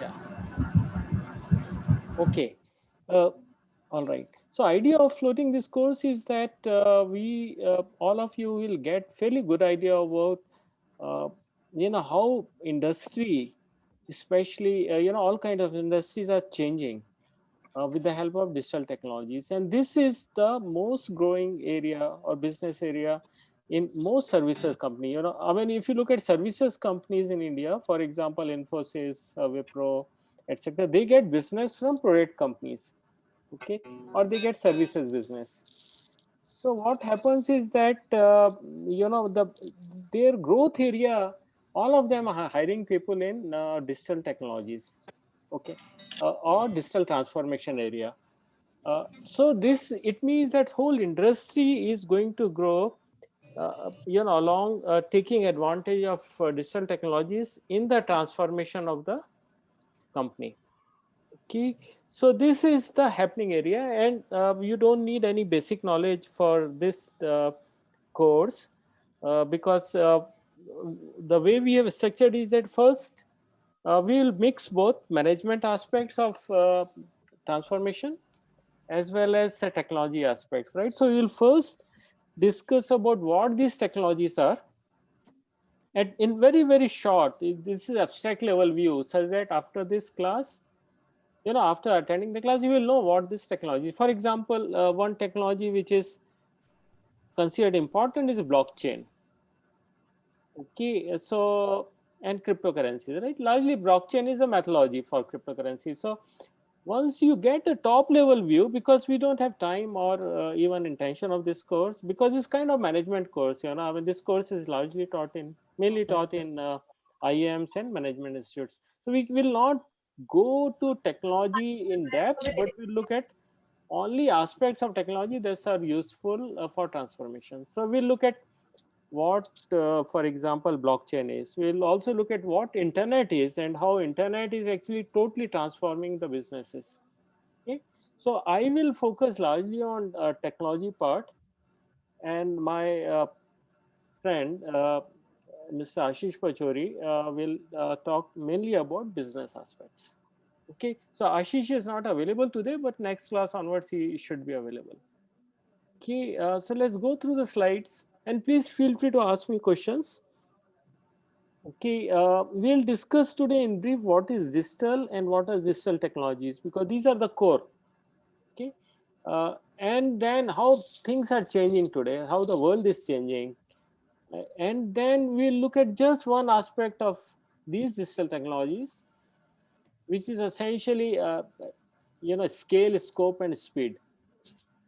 Yeah. Okay. Uh, all right. So idea of floating this course is that we all of you will get fairly good idea about uh, how industry, especially all kind of industries are changing with the help of digital technologies, and this is the most growing area or business area in most services company. I mean, if you look at services companies in India, for example, Infosys, Wipro, etc., they get business from product companies, okay, or they get services business. So what happens is that their growth area, all of them are hiring people in digital technologies, okay, or digital transformation area. So this, it means that whole industry is going to grow, along taking advantage of digital technologies in the transformation of the company. Okay, so this is the happening area, and you don't need any basic knowledge for this course, because the way we have structured is that first we will mix both management aspects of transformation as well as the technology aspects, right? So we will first discuss about what these technologies are, and in very very short, this is abstract level view, such that after this class, after attending the class, you will know what this technology. For example, one technology which is considered important is blockchain. Okay, so and cryptocurrencies, right? Largely, blockchain is a methodology for cryptocurrency. So once you get a top level view, because we don't have time or even intention of this course, because it's kind of management course, I mean, this course is largely mainly taught in IIMs and management institutes. So we will not go to technology in depth, but we look at only aspects of technology that are useful for transformation. So we'll look at what, for example, blockchain is. We'll also look at what internet is and how internet is actually totally transforming the businesses. Okay, so I will focus largely on technology part, and my friend Mr. Ashish Pachori will talk mainly about business aspects. Okay, so Ashish is not available today, but next class onwards he should be available. Okay, so let's go through the slides, and please feel free to ask me questions. Okay, we'll discuss today in brief what is digital and what are digital technologies, because these are the core. Okay, and then how things are changing today, how the world is changing, and then we'll look at just one aspect of these digital technologies, which is essentially scale, scope, and speed.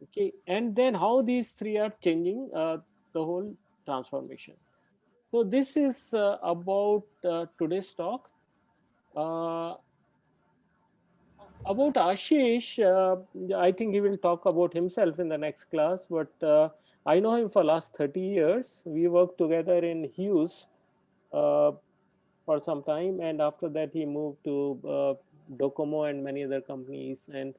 Okay, and then how these three are changing the whole transformation. So this is about today's talk. Uh, about Ashish, I think he will talk about himself in the next class, but I know him for last 30 years. We worked together in Hughes uh, for some time, and after that he moved to Docomo and many other companies. And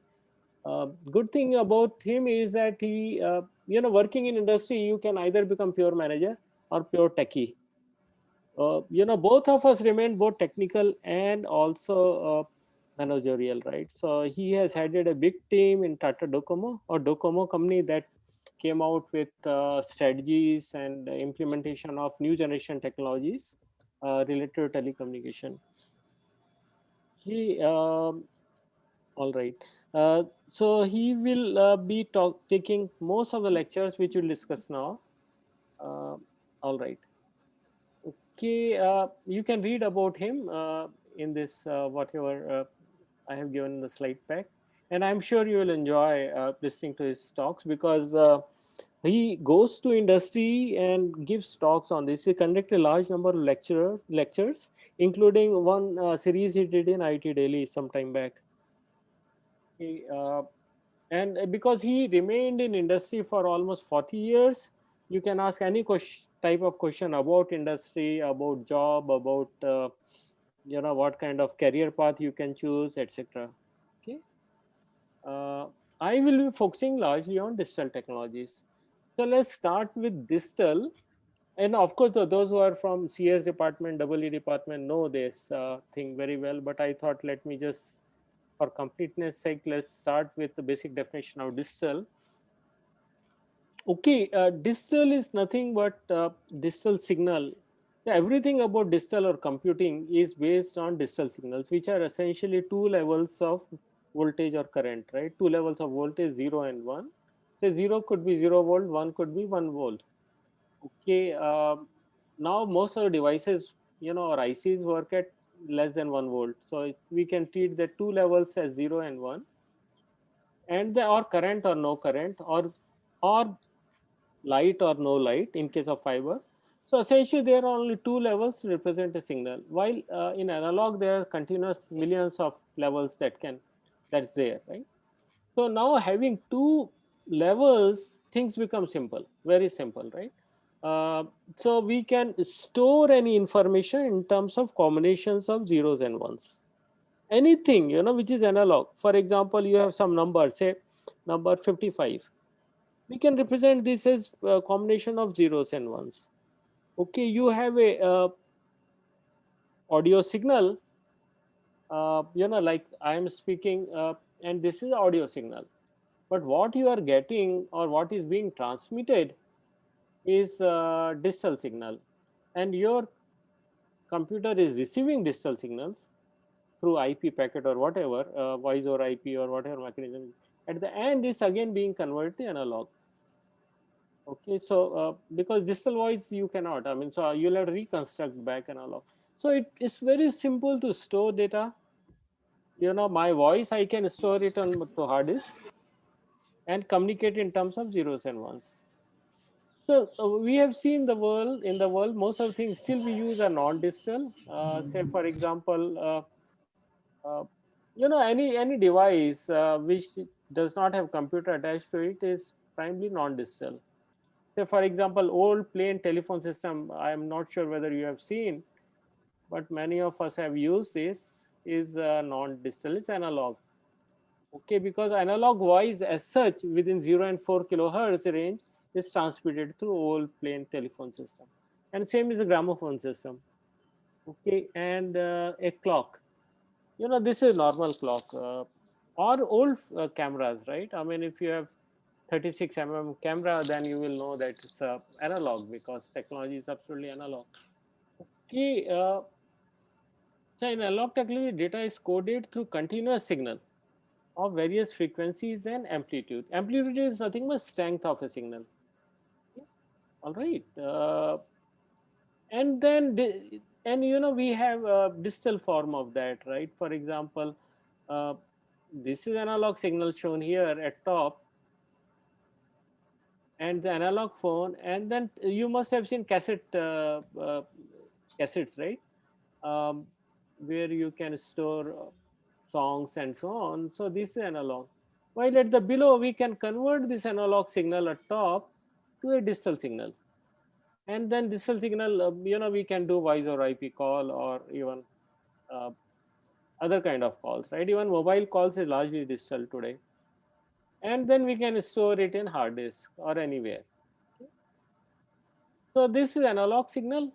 good thing about him is that he, working in industry, you can either become pure manager or pure techie. Both of us remain both technical and also managerial, right? So he has headed a big team in Tata Docomo, or Docomo company, that came out with strategies and implementation of new generation technologies related to telecommunication. He All right. So he will be taking most of the lectures which we'll discuss now. Uh, all right. Okay, you can read about him in this whatever I have given in the slide pack, and I'm sure you will enjoy listening to his talks, because he goes to industry and gives talks on this. He conducted a large number of lectures, including one series he did in IT Delhi some time back. He, and because he remained in industry for almost 40 years, you can ask any type of question about industry, about job, about what kind of career path you can choose, etc. Okay, uh, I will be focusing largely on digital technologies. So let's start with digital. And of course, those who are from CS department, EE department know this thing very well. But I thought, let me just, for completeness sake, let's start with the basic definition of digital. Okay, digital is nothing but digital signal. Yeah, everything about digital or computing is based on digital signals, which are essentially two levels of voltage or current, right? Two levels of voltage, 0 and 1. So 0 could be 0 volt, 1 could be 1 volt. Okay, now most of the devices, or ICs work at less than 1 volt. So we can treat the two levels as 0 and 1, and they are current or no current, or light or no light in case of fiber. So essentially, there are only two levels to represent a signal. While in analog, there are continuous millions of levels that's there, right? So now having two levels, things become simple, very simple, right? Uh, so we can store any information in terms of combinations of zeros and ones. Anything, which is analog. For example, you have some number, say number 55. We can represent this as a combination of zeros and ones. Okay, you have a audio signal, like I am speaking, and this is audio signal. But what you are getting or what is being transmitted is digital signal, and your computer is receiving digital signals through IP packet or whatever, voice over IP or whatever mechanism. At the end, it's again being converted to analog. Okay, so because digital voice you cannot, I mean, so you'll have to reconstruct back analog. So it's very simple to store data. My voice, I can store it on to hard disk and communicate in terms of zeros and ones. So we have seen the world, in the world, most of the things still we use are non-digital. Say for example, uh, any device which does not have computer attached to it is primarily non-digital. Say for example, old plain telephone system. I am not sure whether you have seen, but many of us have used this. Is non-digital, it's analog. Okay, because analog voice as such within 0 and 4 kilohertz range is transmitted through old plain telephone system. And same is a gramophone system. Okay, and a clock. This is normal clock. Or old cameras, right? I mean, if you have 36 camera, then you will know that it's analog because technology is absolutely analog. Okay, so in analog technology, data is coded through continuous signal of various frequencies and amplitude. Amplitude is nothing but strength of a signal. Okay. All right. And then, and we have a digital form of that, right? For example, uh, this is analog signal shown here at top, and the analog phone, and then you must have seen cassettes, right? um, where you can store songs and so on. So this is analog. While at the below, we can convert this analog signal at top to a digital signal. And then digital signal, we can do voice or IP call or even uh, other kind of calls, right? Even mobile calls is largely digital today. And then we can store it in hard disk or anywhere. So this is analog signal.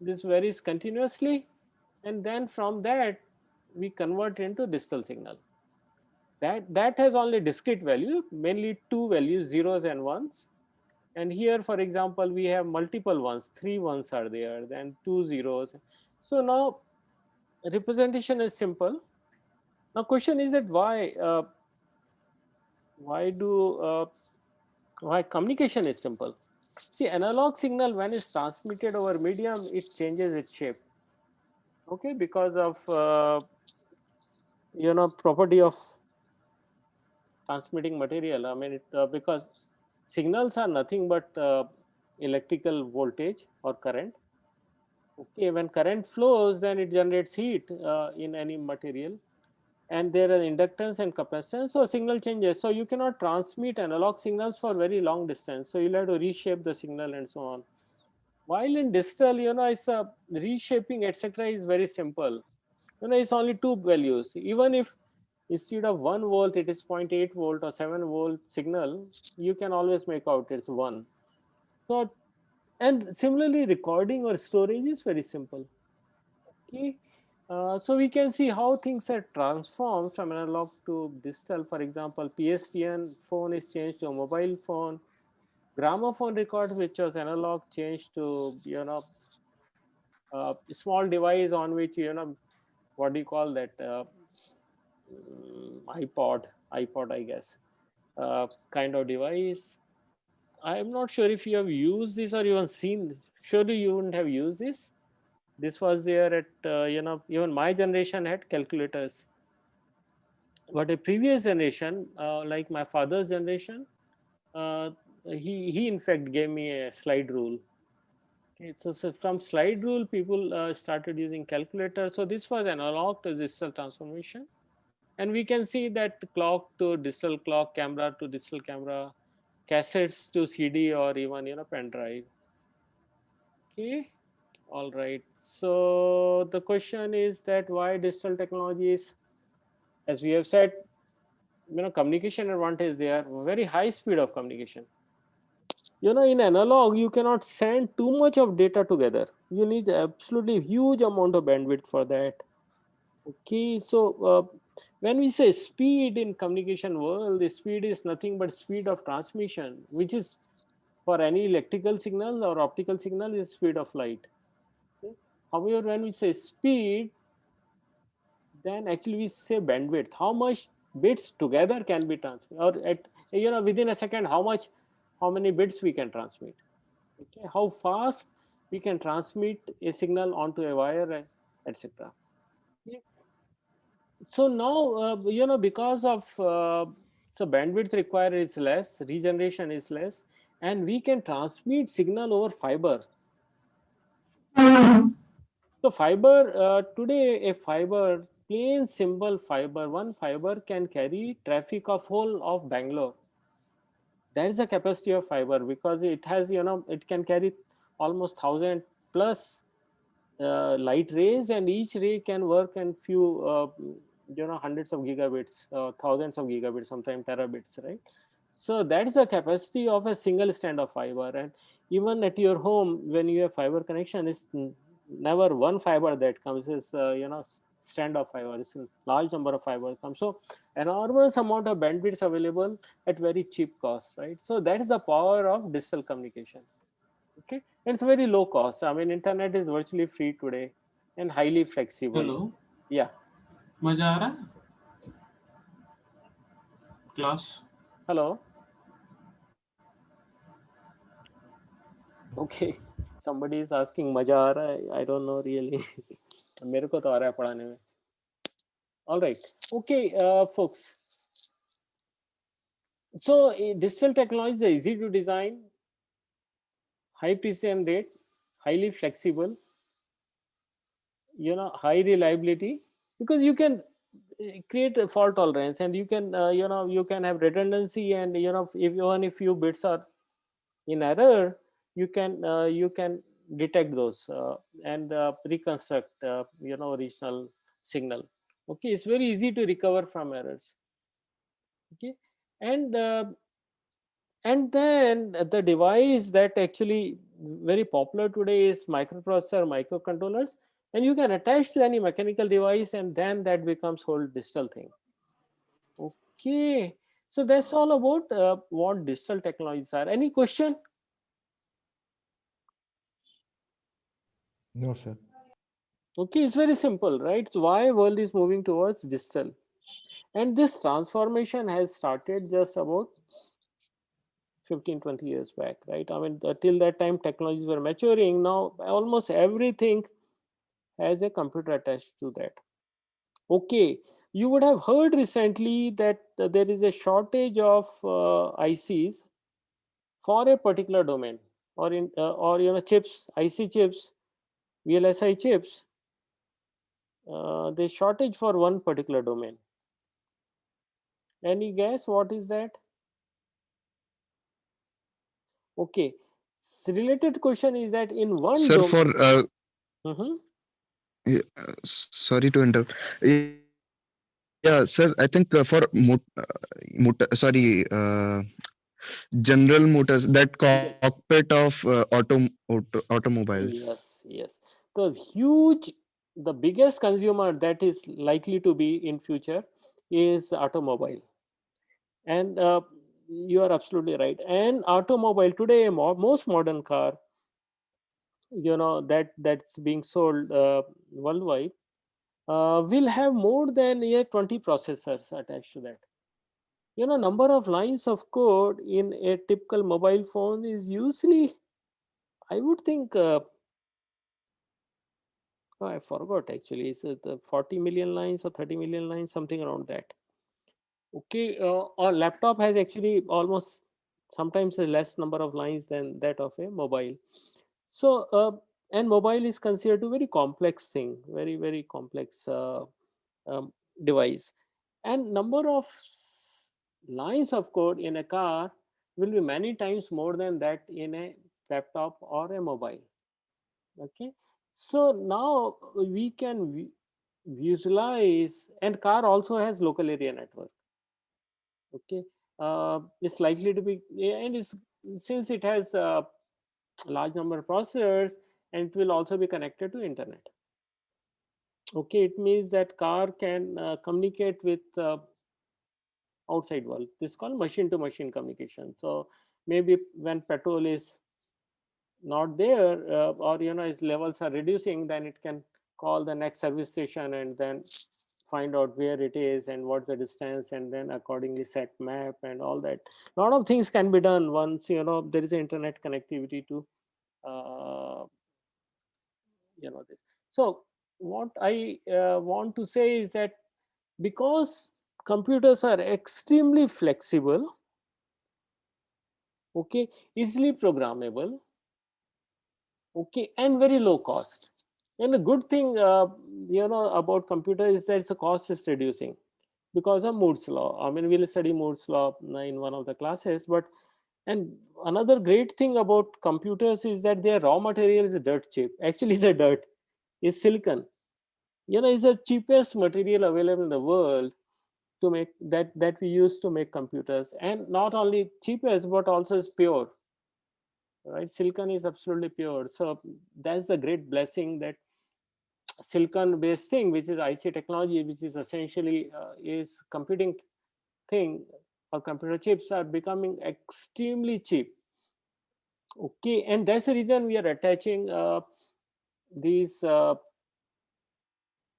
This varies continuously, and then from that we convert into digital signal. That has only discrete value, mainly two values, zeros and ones. And here, for example, we have multiple ones. Three ones are there, then two zeros. So now representation is simple. Now question is that why do why communication is simple? See, analog signal when it's transmitted over medium, it changes its shape. Okay, because of property of transmitting material. I mean, because signals are nothing but electrical voltage or current. Okay, when current flows, then it generates heat in any material, and there are inductance and capacitance. So signal changes. So you cannot transmit analog signals for very long distance. So you'll have to reshape the signal and so on. While in digital, it's reshaping, etc. is very simple. It's only two values. Even if instead of 1 volt, it is 0.8 volt or 7 volt signal, you can always make out it's one. So And similarly, recording or storage is very simple. Okay. So we can see how things are transformed from analog to digital. For example, PSTN phone is changed to a mobile phone. Gramophone record, which was analog, changed to small device on which what do you call that iPod, I guess, kind of device. I'm not sure if you have used this or even seen this. Surely you wouldn't have used this. This was there at even my generation had calculators, but a previous generation, like my father's generation, uh, he in fact gave me a slide rule. Okay, so from slide rule, people started using calculator. So this was analog to digital transformation, and we can see that clock to digital clock, camera to digital camera, cassettes to CD, or even pen drive. Okay, all right. So the question is that why digital technologies, as we have said, communication advantage there, very high speed of communication. In analog you cannot send too much of data together. You need absolutely huge amount of bandwidth for that. Okay, so when we say speed in communication world, the speed is nothing but speed of transmission, which is for any electrical signal or optical signal is speed of light. Okay? However, when we say speed, then actually we say bandwidth, how much bits together can be transmitted, or at within a second, how many bits we can transmit. Okay, how fast we can transmit a signal onto a wire, etc. Okay. So now because of so bandwidth required is less, regeneration is less, and we can transmit signal over fiber. So fiber, today a fiber, plain simple fiber, one fiber can carry traffic of whole of Bangalore. That is the capacity of fiber, because it has it can carry almost 1,000 plus light rays, and each ray can work in few hundreds of gigabits, thousands of gigabits, sometimes terabits, right? So that is the capacity of a single strand of fiber. And even at your home, when you have fiber connection, it's never one fiber that comes, is strand of fiber. It's a large number of fiber comes. So enormous amount of bandwidth available at very cheap cost, right? So that is the power of digital communication. Okay, it's very low cost. I mean, internet is virtually free today and highly flexible. Hello, Yeah. मजा आ रहा है class? Hello. Okay. Somebody is asking मजा आ रहा है? I don't know really. मेरे को तो आ रहा है पढ़ाने में. All right. Okay, folks. So digital technologies are easy to design, high precision rate, highly flexible, high reliability, because you can create a fault tolerance, and you can you can have redundancy, and if even if few bits are in error, you can detect those, and reconstruct original signal. Okay, it's very easy to recover from errors. Okay, and and then the device that actually very popular today is microprocessor, microcontrollers, and you can attach to any mechanical device, and then that becomes whole digital thing. Okay, so that's all about what digital technologies are. Any question? No, sir. Okay, it's very simple, right? So why world is moving towards digital, and this transformation has started just about 15-20 years back, right? I mean, till that time technologies were maturing. Now almost everything has a computer attached to that. Okay, you would have heard recently that there is a shortage of ICs for a particular domain, or in or chips, IC chips, VLSI chips. There's shortage for one particular domain. Any guess what is that? Okay. Related question is that in one Sir, domain. for Mhm. sorry to interrupt. Yeah, sir, I think for sorry, General Motors, that Yes, cockpit of automobiles. yes. The huge, the biggest consumer that is likely to be in future is automobile. And you are absolutely right. And automobile today, most modern car, that's being sold worldwide, will have more than 20 processors attached to that. Number of lines of code in a typical mobile phone is usually, I would think, oh, I forgot actually. Is it 40 million lines or 30 million lines, something around that? Okay, our laptop has actually almost sometimes a less number of lines than that of a mobile. So, and mobile is considered a very complex thing, very complex um, device. And number of lines of code in a car will be many times more than that in a laptop or a mobile. Okay, so now we can visualize, and car also has local area network. Okay, it's likely to be, and it's, since it has a large number of processors, and it will also be connected to internet. Okay, it means that car can communicate with outside world. This is called machine to machine communication. So maybe when petrol is not there, or its levels are reducing, then it can call the next service station and then find out where it is and what's the distance, and then accordingly set map and all that. A lot of things can be done once there is internet connectivity to uh, this. So what I want to say is that because computers are extremely flexible, okay, easily programmable, okay, and very low cost. And a good thing about computer is that the cost is reducing because of Moore's law. I mean, we'll study Moore's law in one of the classes. But and another great thing about computers is that their raw material is a dirt chip. Actually, the dirt is silicon. Is the cheapest material available in the world to make that we use to make computers, and not only cheapest but also is pure. Right, silicon is absolutely pure. So that's the great blessing, that silicon based thing, which is IC technology, which is essentially is computing thing, or computer chips are becoming extremely cheap. Okay, and that's the reason we are attaching these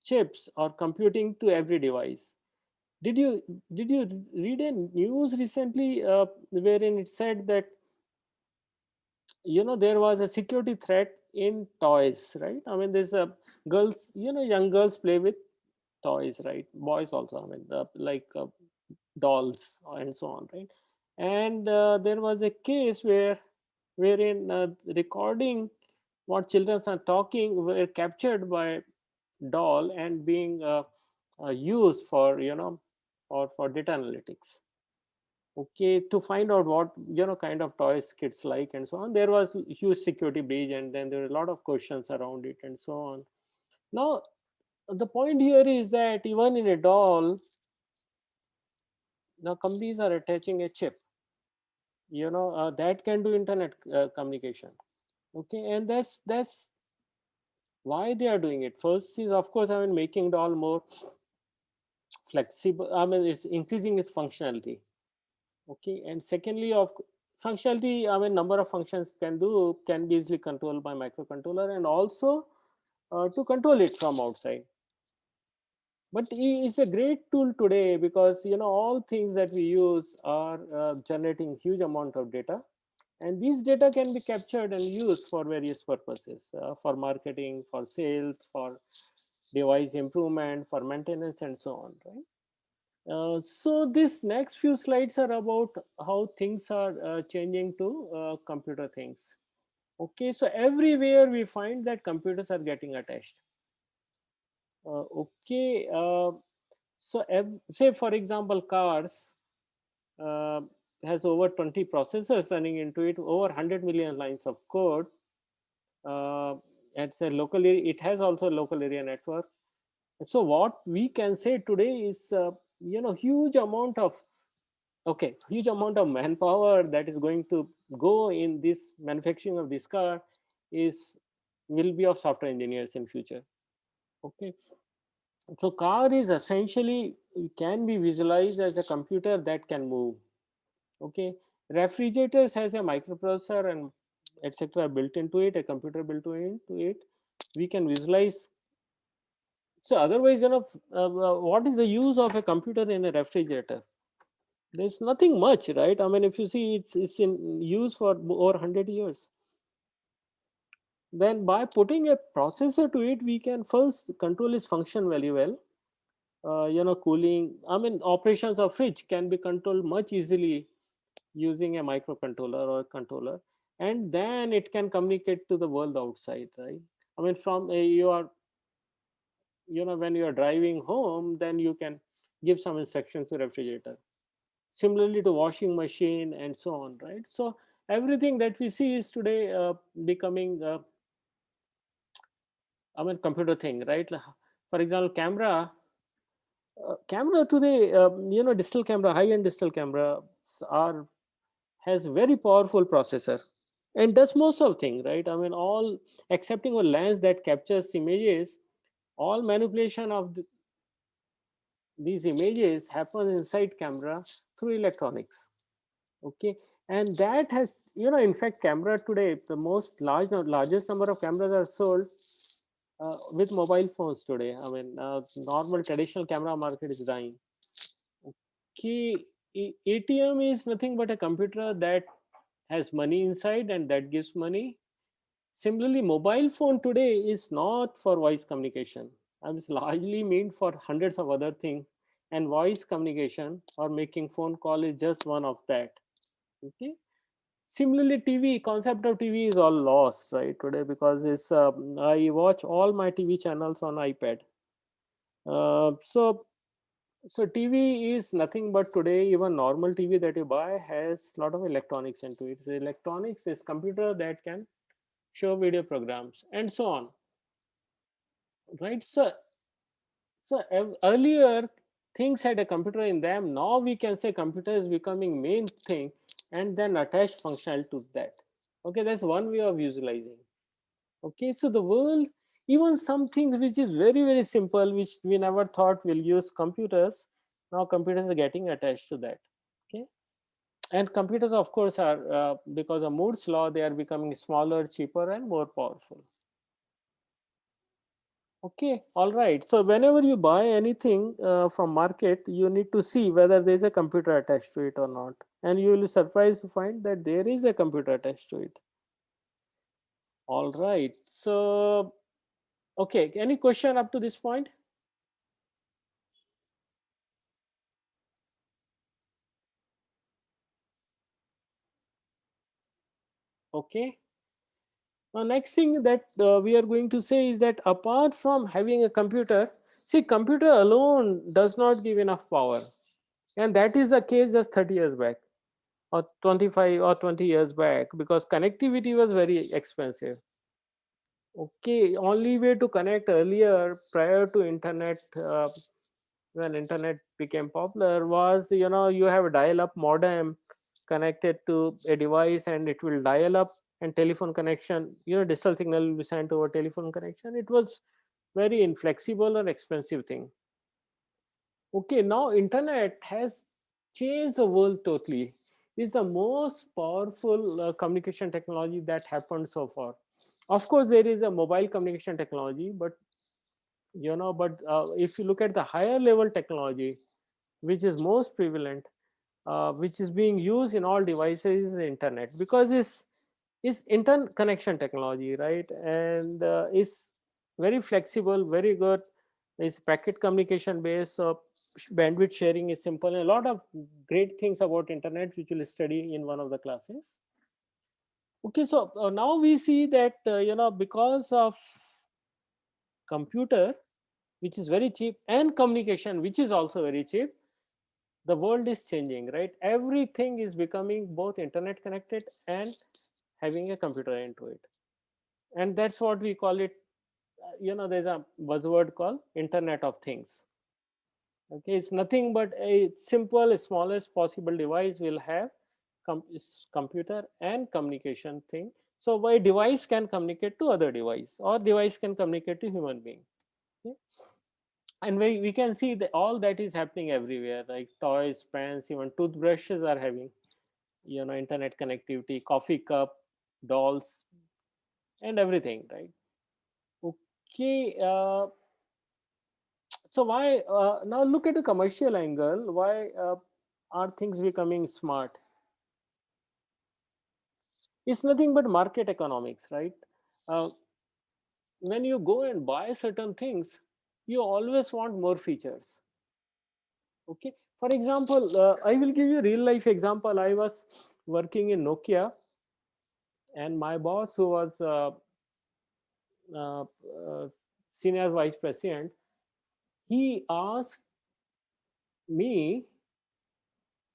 chips or computing to every device. Did you read a news recently wherein it said that there was a security threat in toys, right? I mean, there's a girls, young girls play with toys, right? Boys also, I mean, like dolls and so on, right? And there was a case wherein recording what children are talking were captured by doll and being used for or for data analytics. Okay, to find out what kind of toys kids like and so on. There was huge security breach, and then there were a lot of questions around it and so on. Now the point here is that even in a doll, now companies are attaching a chip that can do internet communication. Okay, and that's why they are doing it. First is, of course, I mean, making doll more flexible. I mean, it's increasing its functionality. Okay, and secondly, of functionality, I mean, number of functions can be easily controlled by microcontroller, and also to control it from outside. But it's a great tool today because all things that we use are generating huge amount of data, and these data can be captured and used for various purposes, for marketing, for sales, for device improvement, for maintenance, and so on, right? So this next few slides are about how things are changing to computer things. Okay, so everywhere we find that computers are getting attached. Okay, so say for example, cars uh, has over 20 processors running into it, over 100 million lines of code. It's a it has also a local area network. So what we can say today is huge amount of Okay, huge amount of manpower that is going to go in this manufacturing of this car is will be of software engineers in future. Okay, so car is essentially can be visualized as a computer that can move. Okay, refrigerators has a microprocessor and etc built into it, a computer built into it. We can visualize. So otherwise, what is the use of a computer in a refrigerator? There's nothing much, right? I mean, if you see, it's in use for over 100 years. Then by putting a processor to it, we can first control its function very well. Cooling. I mean, operations of fridge can be controlled much easily using a microcontroller or a controller, and then it can communicate to the world outside, right? I mean, from you are, when you are driving home, then you can give some instructions to refrigerator. Similarly to washing machine and so on, right? So everything that we see is today becoming, I mean, computer thing, right? For example, camera today, digital camera, high end digital camera are has very powerful processor and does most of thing, right? I mean, all excepting a lens that captures images, all manipulation of these images happens inside camera through electronics. Okay, and that has, in fact, camera today, the largest number of cameras are sold with mobile phones today. I mean, normal traditional camera market is dying. Okay, ATM is nothing but a computer that has money inside and that gives money. Similarly, mobile phone today is not for voice communication. It's largely meant for hundreds of other things, and voice communication or making phone call is just one of that. Okay. Similarly, TV concept of TV is all lost right today because it's I watch all my TV channels on iPad. So TV is nothing but today even normal TV that you buy has a lot of electronics into it. The electronics is computer that can show video programs and so on, right? So earlier things had a computer in them. Now we can say computer is becoming main thing and then attached functional to that. Okay, that's one way of visualizing. Okay, so the world, even some things which is very very simple, which we never thought will use computers, now computers are getting attached to that. Okay, and computers of course are because of Moore's law, they are becoming smaller, cheaper, and more powerful. Okay, all right. So whenever you buy anything from market, you need to see whether there is a computer attached to it or not, and you will be surprised to find that there is a computer attached to it. All right. So okay, any question up to this point? Okay. Now, next thing that we are going to say is that apart from having a computer, see, computer alone does not give enough power, and that is the case just 30 years back, or 25 or 20 years back, because connectivity was very expensive. Okay, only way to connect earlier prior to internet, when internet became popular, was you have a dial-up modem connected to a device, and it will dial up, and telephone connection, digital signal will be sent over telephone connection. It was very inflexible or expensive thing. Okay, now internet has changed the world totally. It's the most powerful communication technology that happened so far. Of course, there is a mobile communication technology, but if you look at the higher level technology, which is most prevalent, which is being used in all devices, is the internet, because it's interconnection technology, right? And it's very flexible, very good. It's packet communication based, so bandwidth sharing is simple, and a lot of great things about internet which we'll study in one of the classes. Okay, so now we see that because of computer, which is very cheap, and communication, which is also very cheap, the world is changing, right? Everything is becoming both internet connected and having a computer into it, and that's what we call it. There's a buzzword called internet of things. Okay, it's nothing but a simple, smallest possible device will have computer and communication thing. So why device can communicate to other device, or device can communicate to human being. Okay? And we can see that all that is happening everywhere, like toys, pens, even toothbrushes are having, internet connectivity, coffee cup, dolls, and everything, right? Okay, so why now look at the commercial angle, why are things becoming smart? It's nothing but market economics, right? uh, when you go and buy certain things, you always want more features. Okay, for example, I will give you a real life example. I was working in Nokia, and my boss, who was uh, uh, senior vice president, he asked me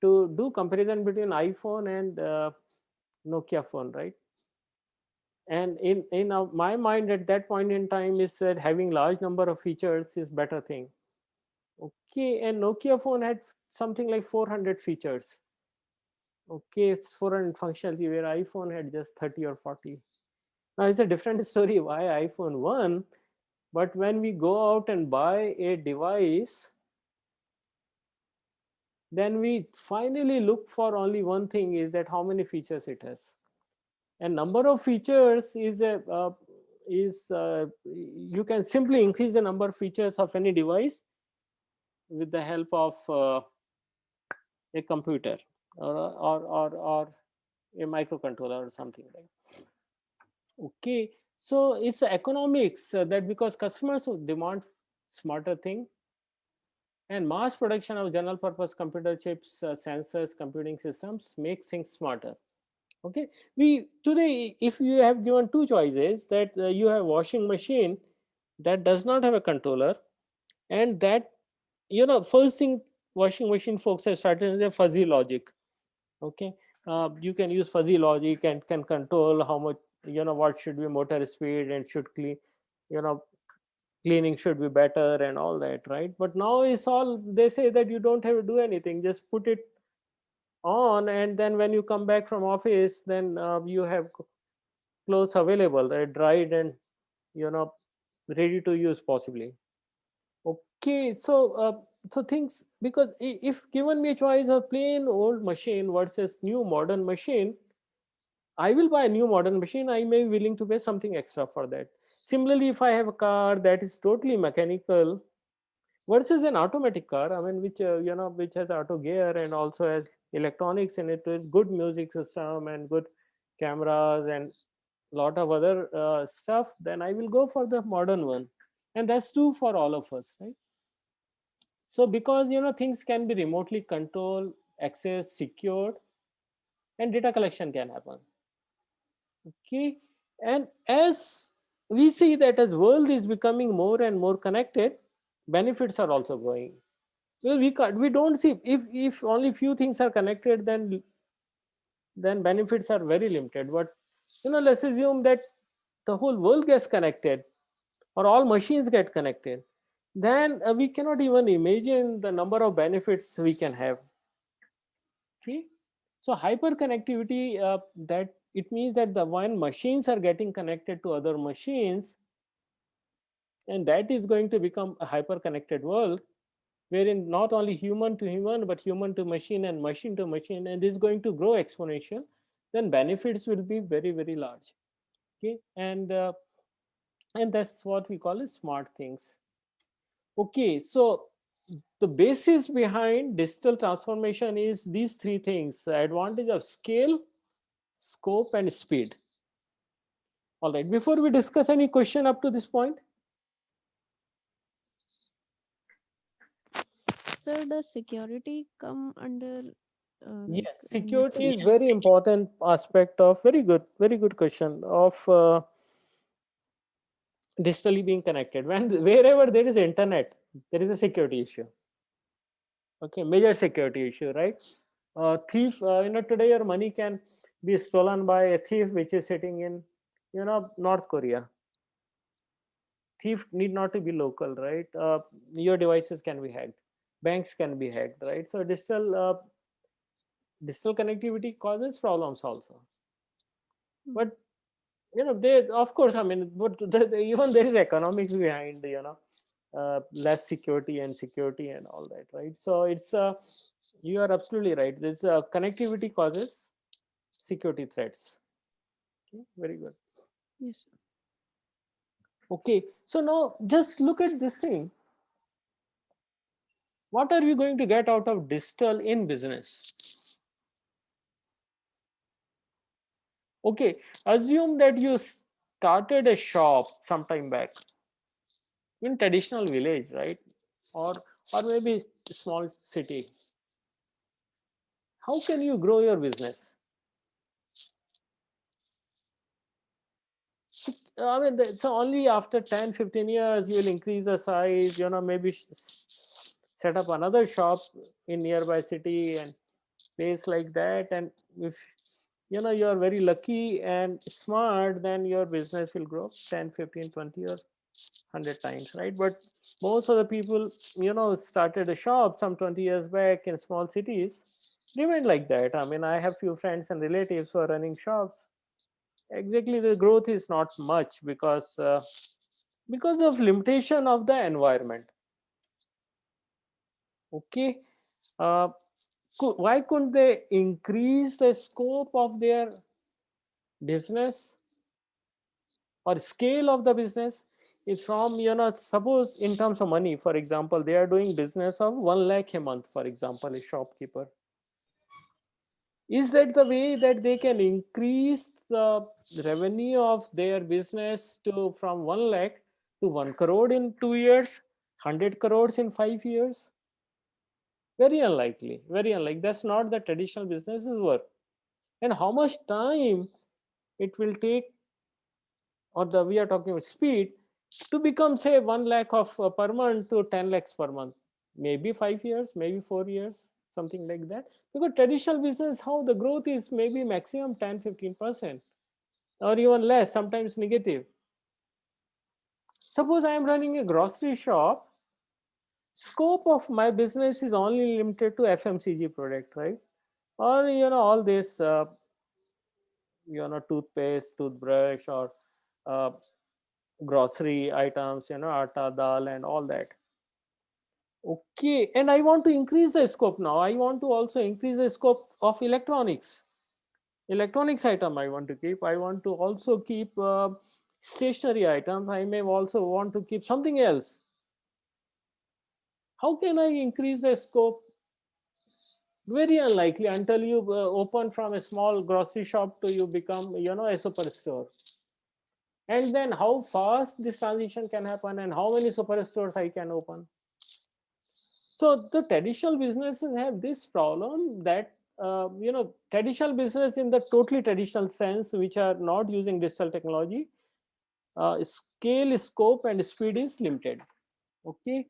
to do comparison between iPhone and Nokia phone, right? And in my mind at that point in time is that having large number of features is better thing. Okay, and Nokia phone had something like 400 features. Okay, it's 400 functionality, where iPhone had just 30 or 40. Now it's a different story why iPhone won, but when we go out and buy a device, then we finally look for only one thing, is that how many features it has. And number of features is a you can simply increase the number of features of any device with the help of a computer, or a microcontroller or something like. Okay, so it's the economics that because customers demand smarter thing, and mass production of general purpose computer chips, sensors, computing systems makes things smarter. Okay, we today, if you have given two choices, that you have washing machine that does not have a controller, and that, first thing, washing machine folks have started is a fuzzy logic. Okay, you can use fuzzy logic and can control how much, what should be motor speed, and should clean, you know cleaning should be better and all that, right? But now it's all, they say that you don't have to do anything, just put it on, and then when you come back from office, then you have clothes available, right, dried and, you know ready to use possibly. Okay, so things, because if given me a choice of plain old machine versus new modern machine, I will buy a new modern machine. I may be willing to pay something extra for that. Similarly, if I have a car that is totally mechanical versus an automatic car, I mean, which which has auto gear and also has electronics in it with good music system and good cameras and lot of other stuff, then I will go for the modern one. And that's true for all of us, right? So because things can be remotely controlled, accessed, secured, and data collection can happen. Okay, and as we see that as world is becoming more and more connected, benefits are also growing. Well, we don't see, if only few things are connected, then benefits are very limited. But let's assume that the whole world gets connected, or all machines get connected, then we cannot even imagine the number of benefits we can have. Okay, so hyperconnectivity, that it means that the when machines are getting connected to other machines, and that is going to become a hyper connected world, wherein not only human to human, but human to machine and machine to machine, and this is going to grow exponential, then benefits will be very, very large. Okay, and that's what we call as smart things. Okay, so the basis behind digital transformation is these three things: advantage of scale, scope, and speed. All right, before we discuss, any question up to this point? Sir, does security come under like Yes, in this security is picture? very important aspect of, very good question, of digitally being connected. When wherever there is internet, there is a security issue. Okay, major security issue, right? Thief, today your money can be stolen by a thief which is sitting in, North Korea. Thief need not to be local, right? Your devices can be hacked. banks can be hacked, right? So digital connectivity causes problems also. But they, of course, I mean, but even there is economics behind, less security and security and all that, right? So it's you are absolutely right. This connectivity causes security threats. Okay, very good. Yes. Okay, so now just look at this thing. What are you going to get out of digital in business? Okay, assume that you started a shop sometime back in traditional village, right? Or maybe small city. How can you grow your business? I mean, so only after 10, 15 years, you will increase the size, maybe set up another shop in nearby city and place like that. And if, you are very lucky and smart, then your business will grow 10, 15, 20 or 100 times, right? But most of the people, started a shop some 20 years back in small cities, remain like that. I mean, I have few friends and relatives who are running shops. Exactly, the growth is not much because of limitation of the environment. Okay, uh, why couldn't they increase the scope of their business or scale of the business? If from, suppose in terms of money, for example, they are doing business of 1 lakh a month, for example, a shopkeeper. Is that the way that they can increase the revenue of their business to from 1 lakh to 1 crore in 2 years, 100 crores in 5 years? Very unlikely, very unlikely. That's not the traditional businesses work. And how much time it will take, or we are talking about speed, to become say 1 lakh of per month to 10 lakhs per month? Maybe 5 years, maybe 4 years, something like that. Because traditional business, how the growth is maybe maximum 10, 15%, or even less, sometimes negative. Suppose I am running a grocery shop, scope of my business is only limited to FMCG product, right? Or all this toothpaste, toothbrush, or uh, grocery items, atta, dal, and all that. Okay, and I want to increase the scope now. I want to also increase the scope of electronics item. I want to keep. I want to also keep stationary items. I may also want to keep something else. How can I increase the scope? Very unlikely, until you open from a small grocery shop to you become, a superstore. And then how fast this transition can happen and how many superstores I can open. So the traditional businesses have this problem that, traditional business in the totally traditional sense, which are not using digital technology, scale, scope, and speed is limited. Okay.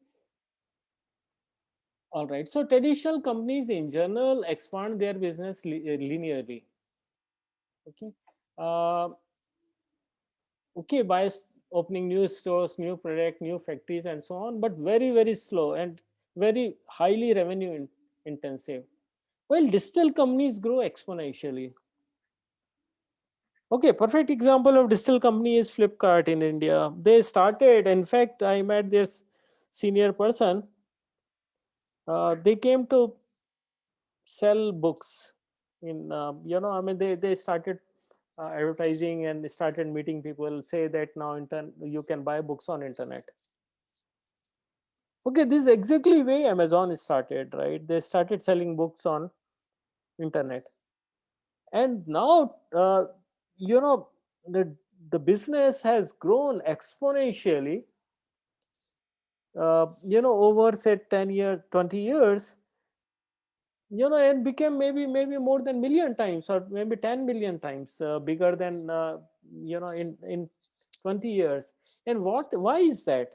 All right. So traditional companies in general expand their business linearly. Okay. Uh, okay, by opening new stores, new product, new factories, and so on, but very, very slow and very highly revenue intensive. Well, digital companies grow exponentially. Okay, perfect example of digital company is Flipkart in India. They started, in fact, I met their senior person. They came to sell books in, I mean, they started advertising and started meeting people, say that now you can buy books on internet. Okay, this is exactly way Amazon started, right? They started selling books on internet. And now, you know, the, the business has grown exponentially, over say 10 years, 20 years, and became maybe more than million times or maybe 10 million times bigger than, in 20 years. And why is that?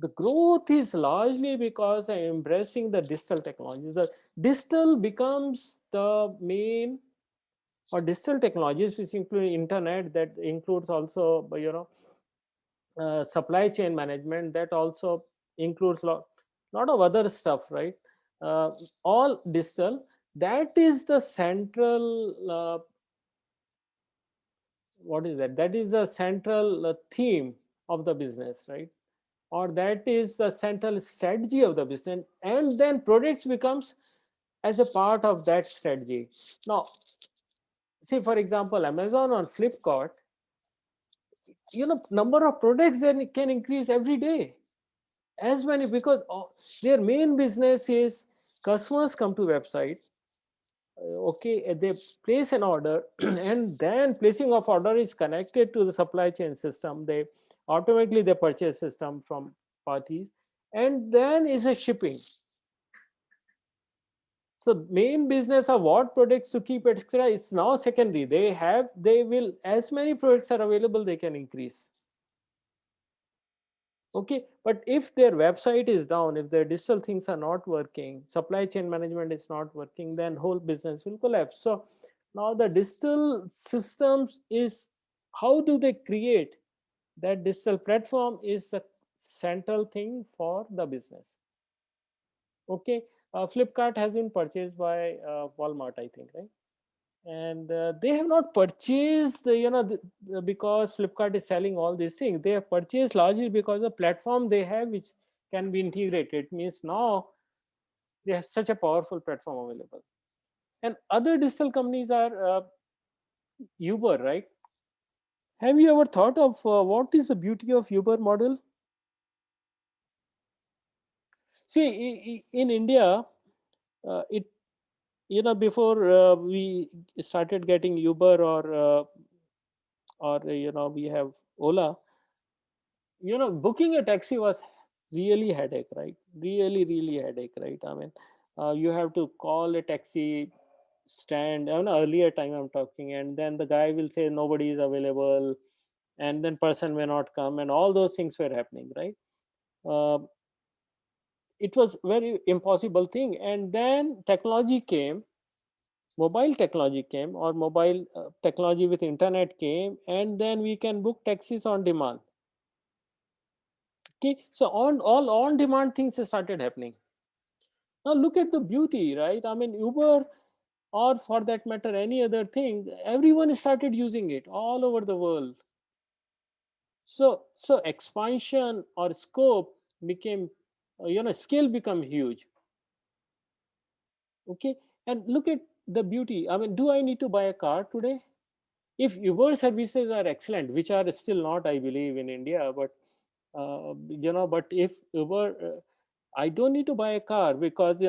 The growth is largely because I'm embracing the digital technology. The digital becomes the main, or digital technologies which include internet, that includes also, supply chain management, that also includes lot of other stuff, right? All digital. That is the central, what is that? That is the central theme of the business, right? Or that is the central strategy of the business. And then products becomes as a part of that strategy. Now, see, for example, Amazon or Flipkart, number of products then can increase every day, as many, because their main business is customers come to website, okay, they place an order and then placing of order is connected to the supply chain system. They automatically they purchase system from parties, and then is a shipping. So main business of what products to keep, etc., is now secondary. They will, as many products are available, they can increase. Okay, but if their website is down, if their digital things are not working, supply chain management is not working, then whole business will collapse. So now the digital systems is, how do they create that digital platform is the central thing for the business. Okay, Flipkart has been purchased by Walmart, I think, right? And they have not purchased, because Flipkart is selling all these things. They have purchased largely because the platform they have, which can be integrated, means now they have such a powerful platform available. And other digital companies are Uber, right? Have you ever thought of what is the beauty of Uber model? See, in India, it before we started getting Uber or we have Ola, booking a taxi was really headache, right? Really headache, right? I mean, you have to call a taxi stand, earlier time I'm talking, and then the guy will say nobody is available, and then person may not come, and all those things were happening, right? uh, it was very impossible thing. And then technology came, mobile technology came, or mobile technology with internet came, and then we can book taxis on demand. Okay, so all on demand things started happening. Now look at the beauty, right? I mean, Uber, or for that matter any other thing, everyone started using it all over the world. So expansion or scope became, scale become huge. Okay, and look at the beauty. I mean, do I need to buy a car today? If Uber services are excellent, which are still not, I believe, in India, but but if Uber, I don't need to buy a car, because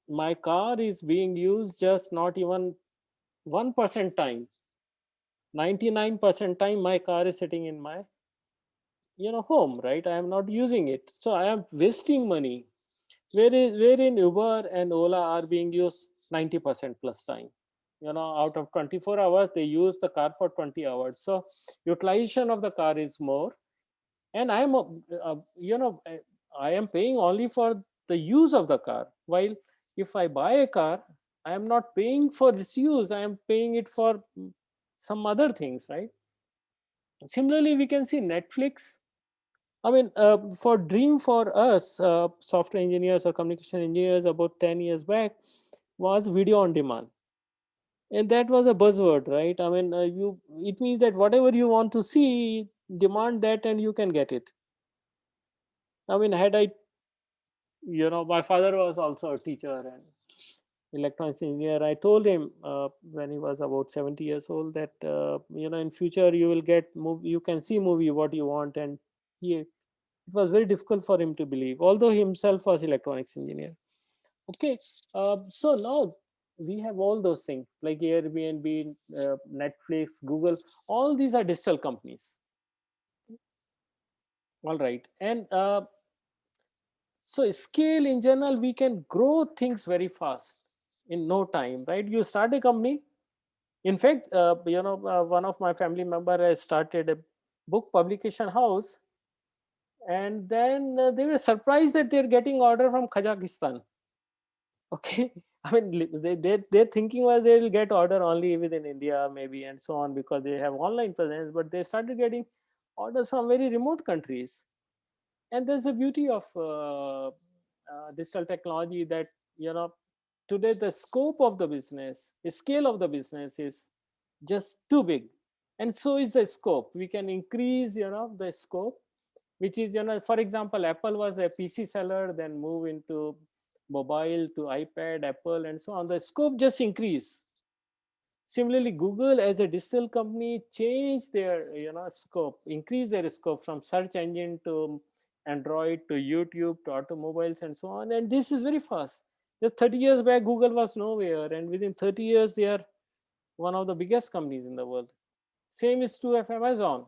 my car is being used just not even 1% time. 99% time my car is sitting in my home, right? I am not using it, so I am wasting money. Wherein Uber and Ola are being used 90% plus time. Out of 24 hours, they use the car for 20 hours. So utilization of the car is more. And I am, I am paying only for the use of the car. While if I buy a car, I am not paying for its use. I am paying it for some other things, right? Similarly, we can see Netflix. I mean, for dream for us, software engineers or communication engineers about 10 years back was video on demand. And that was a buzzword, right? I mean, it means that whatever you want to see, demand that and you can get it. I mean, my father was also a teacher and electronics engineer. I told him when he was about 70 years old that, in future you will get movie, you can see movie what you want. And it was very difficult for him to believe, although he himself was electronics engineer. Okay, so now we have all those things like Airbnb, Netflix, Google. All these are digital companies. All right, and so scale in general, we can grow things very fast in no time, right? You start a company. In fact, one of my family member has started a book publication house, and then they were surprised that they're getting order from Kazakhstan. Okay, I mean, their thinking was they will get order only within India, maybe, and so on, because they have online presence. But they started getting orders from very remote countries. And there's the beauty of digital technology, that today the scope of the business, the scale of the business is just too big, and so is the scope. We can increase the scope, which is, for example, Apple was a PC seller, then move into mobile to iPad, Apple, and so on. The scope just increase. Similarly, Google as a digital company changed their scope, increase their scope from search engine to Android to YouTube to automobiles and so on. And this is very fast. Just 30 years back, Google was nowhere, and within 30 years, they are one of the biggest companies in the world. Same is true of Amazon.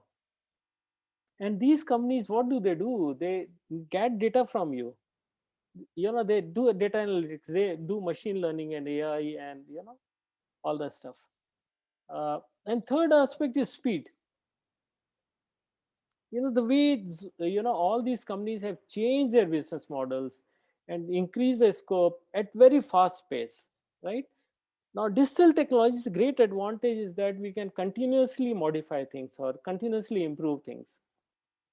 And these companies, what do? They get data from you. They do data analytics, they do machine learning and AI, and all that stuff. And third aspect is speed. The way all these companies have changed their business models and increased their scope at very fast pace, right? Now, digital technology's great advantage is that we can continuously modify things or continuously improve things,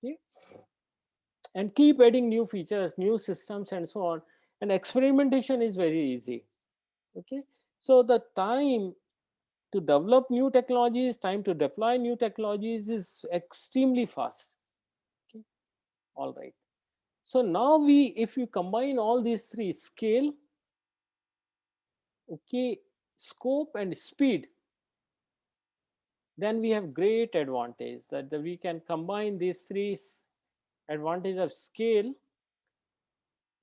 okay? And keep adding new features, new systems, and so on. And experimentation is very easy, okay? So the time to develop new technologies, time to deploy new technologies is extremely fast, okay? All right. So now if you combine all these three, scale, okay, scope, and speed, then we have great advantage that we can combine these three advantage of scale.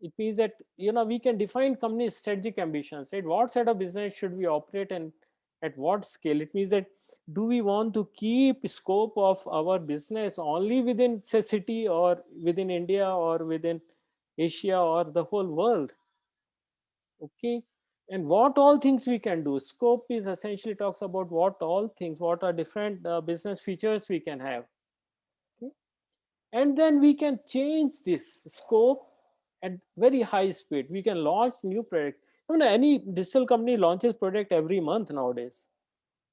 It means that we can define company's strategic ambitions, right? What sort of business should we operate and at what scale? It means that, do we want to keep scope of our business only within, say, city, or within India, or within Asia, or the whole world? Okay. And what all things we can do? Scope is essentially talks about what all things, what are different business features we can have. Okay. And then we can change this scope at very high speed. We can launch new product. Any digital company launches product every month nowadays,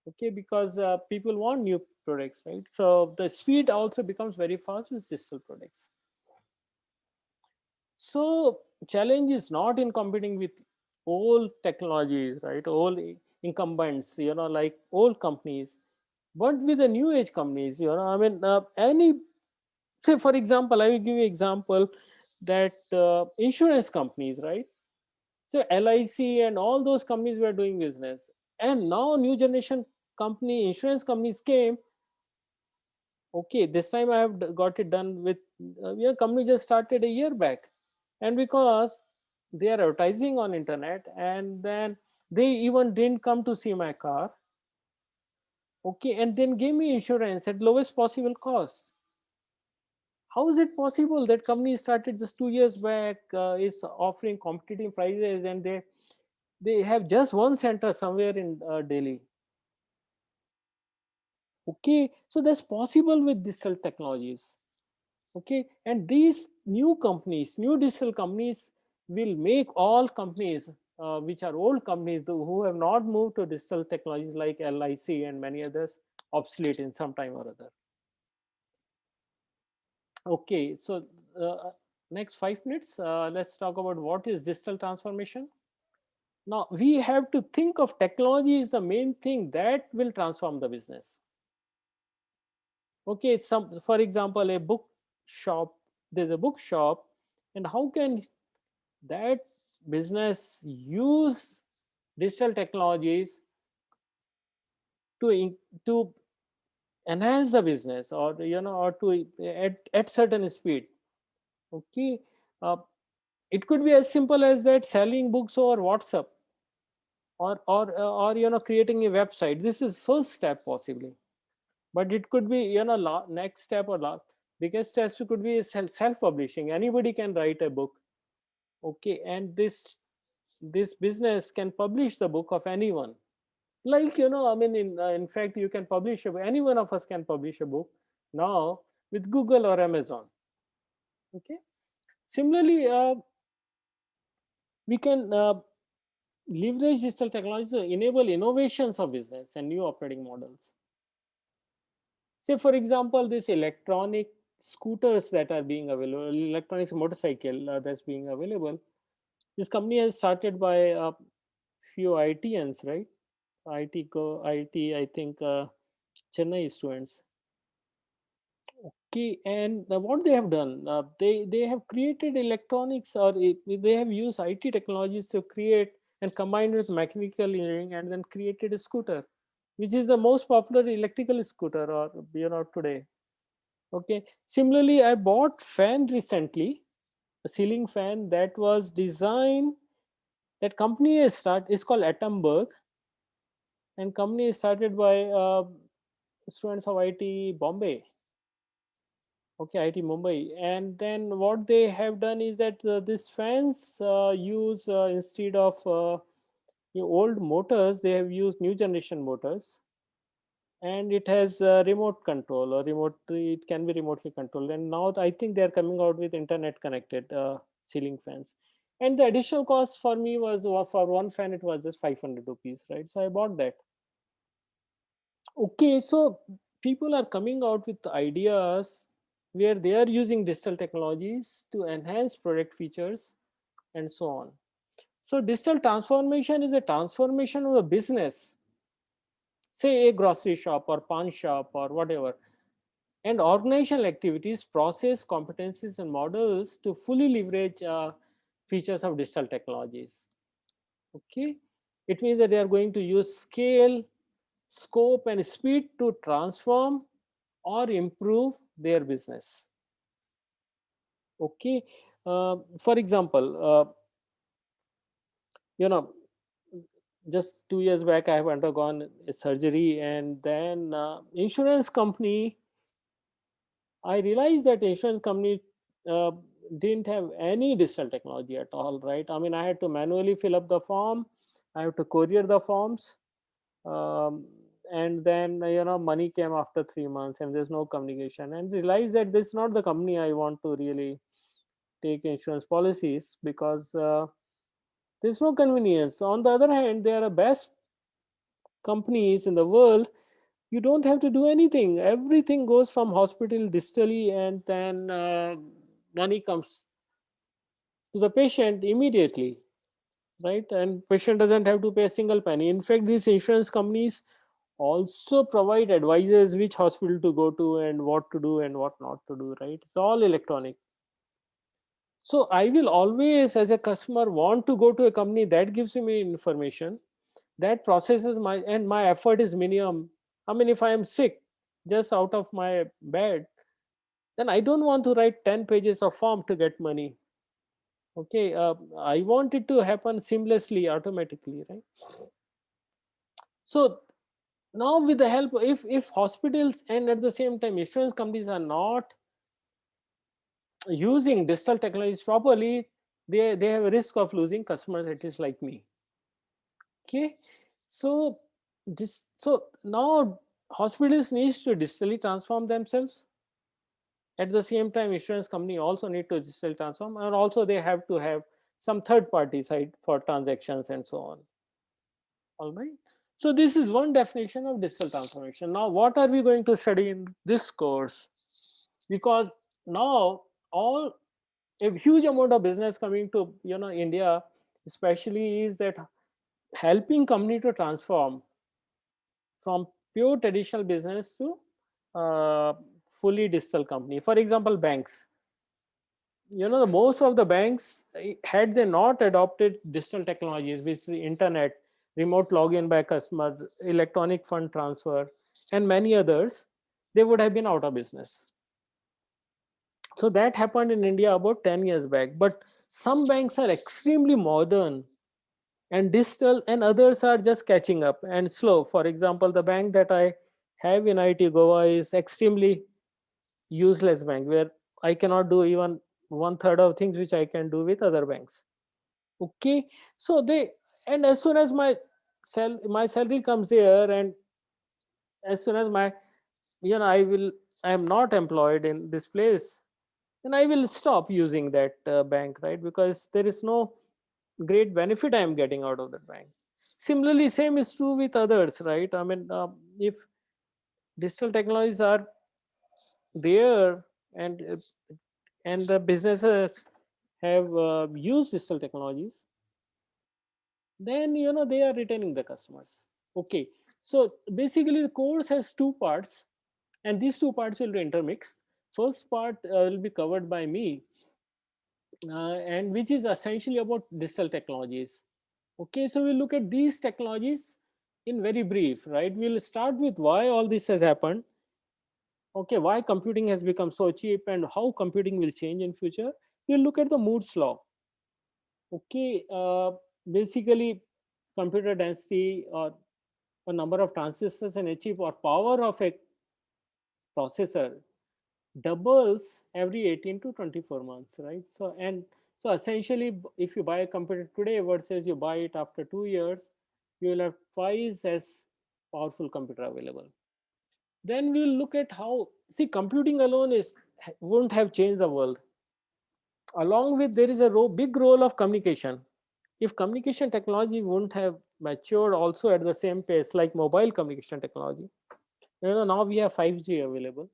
okay, because people want new products, right? So the speed also becomes very fast with digital products. So challenge is not in competing with old technologies, right? Old incumbents, like old companies, but with the new age companies. Any, say for example, I will give you example that insurance companies, right? So LIC and all those companies were doing business, and now new generation insurance companies came. Okay, this time I have got it done with your company just started a year back, and because they are advertising on internet, and then they even didn't come to see my car, okay, and then gave me insurance at lowest possible cost. How is it possible that company started just 2 years back, is offering competitive prices, and they have just one center somewhere in Delhi? Okay, so that's possible with digital technologies. Okay, and these new companies, new digital companies, will make all companies which are old companies who have not moved to digital technologies like LIC and many others obsolete in some time or other. Okay, so next 5 minutes, let's talk about what is digital transformation. Now we have to think of technology is the main thing that will transform the business. Okay, for example, a book shop, there's a bookshop, and how can that business use digital technologies to enhance the business, or or to at certain speed? Okay, uh, it could be as simple as that, selling books over WhatsApp, or creating a website. This is first step possibly, but it could be next step, or biggest step could be self-publishing. Anybody can write a book, okay, and this business can publish the book of anyone. Like in fact, you can publish any one of us can publish a book now with Google or Amazon. Okay, similarly, we can leverage digital technology to enable innovations of business and new operating models. Say for example, this electronic scooters that are being available, electronic motorcycle that's being available, This company has started by a few ITNs, right? IT, I think Chennai students. Okay, and what they have done, they have created electronics, or they have used IT technologies to create and combined with mechanical engineering, and then created a scooter, which is the most popular electrical scooter, or today. Okay. Similarly, I bought fan recently, a ceiling fan that was designed. That company is called Atomberg, and company is started by students of IT Bombay. Okay, IT Mumbai. And then what they have done is that these fans use instead of old motors, they have used new generation motors, and it has remote control, or it can be remotely controlled. And now I think they are coming out with internet connected ceiling fans. And the additional cost for me was, for one fan it was just 500 rupees, right? So I bought that. Okay, so people are coming out with ideas where they are using digital technologies to enhance product features and so on. So digital transformation is a transformation of a business, say a grocery shop or pawn shop or whatever, and organizational activities, process, competencies, and models to fully leverage features of digital technologies. Okay, it means that they are going to use scale, scope, and speed to transform or improve their business. Okay, for example, you know, just 2 years back, I have undergone a surgery, and then insurance company. I realized that insurance company uh, didn't have any digital technology at all, right? I mean, I had to manually fill up the form, I have to courier the forms, um, and then money came after 3 months, and there's no communication. And realized that this is not the company I want to really take insurance policies, because there's no convenience. On the other hand, they are the best companies in the world. You don't have to do anything. Everything goes from hospital digitally, and then money comes to the patient immediately, right? And patient doesn't have to pay a single penny. In fact, these insurance companies also provide advisors which hospital to go to and what to do and what not to do, right? It's all electronic. So I will always, as a customer, want to go to a company that gives me information, that processes my, and my effort is minimum. I mean, if I am sick, just out of my bed, then I don't want to write 10 pages of form to get money. Okay, I want it to happen seamlessly, automatically, right? So now with the help, if hospitals and at the same time insurance companies are not using digital technologies properly, they have a risk of losing customers, at least like me. Okay, so now hospitals needs to digitally transform themselves. At the same time, insurance company also need to digitally transform, and also they have to have some third party side for transactions and so on. All right. So this is one definition of digital transformation. Now, what are we going to study in this course? Because now all a huge amount of business coming to India, especially, is that helping company to transform from pure traditional business to uh, fully digital company. For example, banks. The most of the banks, had they not adopted digital technologies, which is the internet, remote login by customer, electronic fund transfer, and many others, they would have been out of business. So that happened in India about 10 years back. But some banks are extremely modern and digital, and others are just catching up and slow. For example, the bank that I have in IT Goa is extremely useless bank, where I cannot do even one third of things which I can do with other banks. Okay, so and as soon as my salary comes there, and as soon as my I am not employed in this place, then I will stop using that bank, right? Because there is no great benefit I am getting out of that bank. Similarly, same is true with others, right? I mean, if digital technologies are there, and the businesses have used digital technologies, then they are retaining the customers. Okay, so basically the course has two parts, and these two parts will intermix. First part will be covered by me, and which is essentially about digital technologies. Okay, so we'll look at these technologies in very brief, right? We'll start with why all this has happened. Okay, why computing has become so cheap and how computing will change in future. We'll look at the Moore's law. Okay, basically computer density or a number of transistors in a chip or power of a processor doubles every 18 to 24 months, right? So essentially, if you buy a computer today versus you buy it after 2 years, you will have twice as powerful computer available. Then we'll look at how, see, computing alone is won't have changed the world. Along with, there is a big role of communication. If communication technology wouldn't have matured also at the same pace like mobile communication technology, now we have 5G available,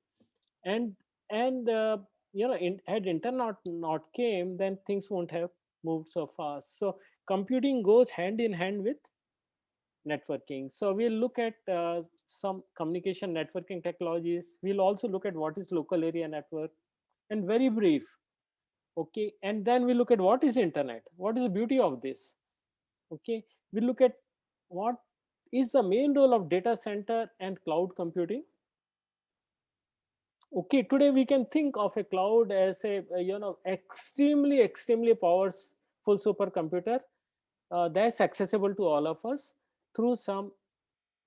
and and had internet not came, then things won't have moved so fast. So computing goes hand in hand with networking. So we'll look at some communication networking technologies. We'll also look at what is local area network, and very brief. Okay, and then we look at what is internet, what is the beauty of this. Okay, we look at what is the main role of data center and cloud computing. Okay, today we can think of a cloud as a extremely powerful supercomputer that's accessible to all of us through some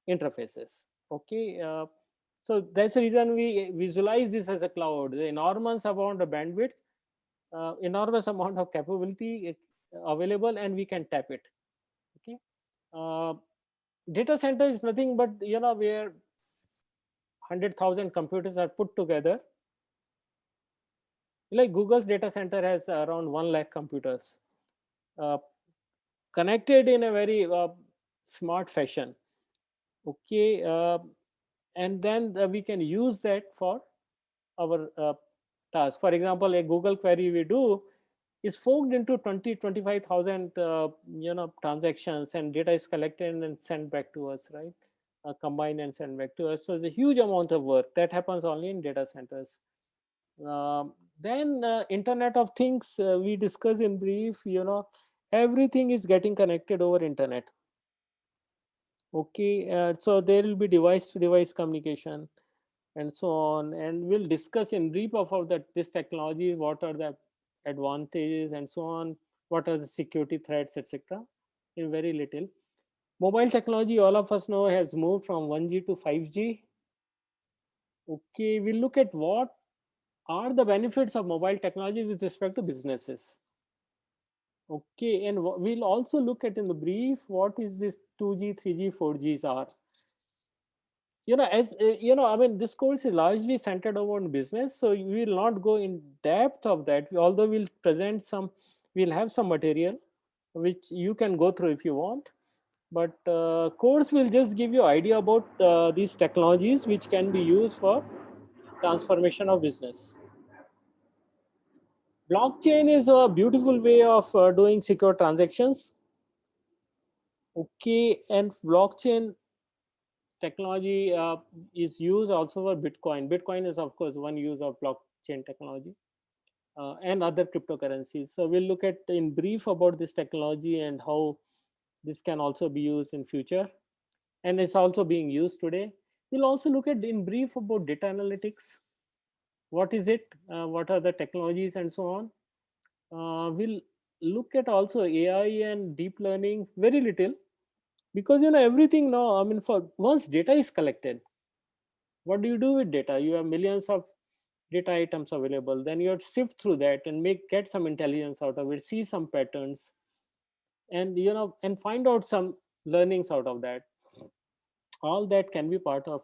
interfaces. Okay, so that's the reason we visualize this as a cloud. The enormous amount of bandwidth, enormous amount of capability available, and we can tap it. Okay, uh, data center is nothing but where 100,000 computers are put together. Like Google's data center has around 1 lakh computers uh, connected in a very smart fashion. Okay, and then we can use that for our task. For example, a Google query we do is forked into 25,000 transactions, and data is collected and sent back to us, right? Combined and sent back to us. So it's a huge amount of work that happens only in data centers. Then Internet of Things, we discuss in brief. Everything is getting connected over internet. Okay, so there will be device to device communication and so on, and we'll discuss in brief about that this technology, what are the advantages and so on, what are the security threats, etc., in very little. Mobile technology, all of us know, has moved from 1G to 5G. Okay, we'll look at what are the benefits of mobile technology with respect to businesses. Okay, and we'll also look at in the brief what is this 2G, 3G, 4Gs are. As I mean, this course is largely centered around business, so we will not go in depth of that. Although we'll present some, we'll have some material which you can go through if you want. But course will just give you idea about these technologies which can be used for transformation of business. Blockchain is a beautiful way of doing secure transactions. Okay, and blockchain technology is used also for Bitcoin. Bitcoin is of course one use of blockchain technology and other cryptocurrencies. So we'll look at in brief about this technology and how this can also be used in future, and it's also being used today. We'll also look at in brief about data analytics. What is it? What are the technologies and so on? We'll look at also AI and deep learning very little, because everything now, I mean, for once data is collected, what do you do with data? You have millions of data items available, then you have to sift through that and get some intelligence out of it, see some patterns, and and find out some learnings out of that. All that can be part of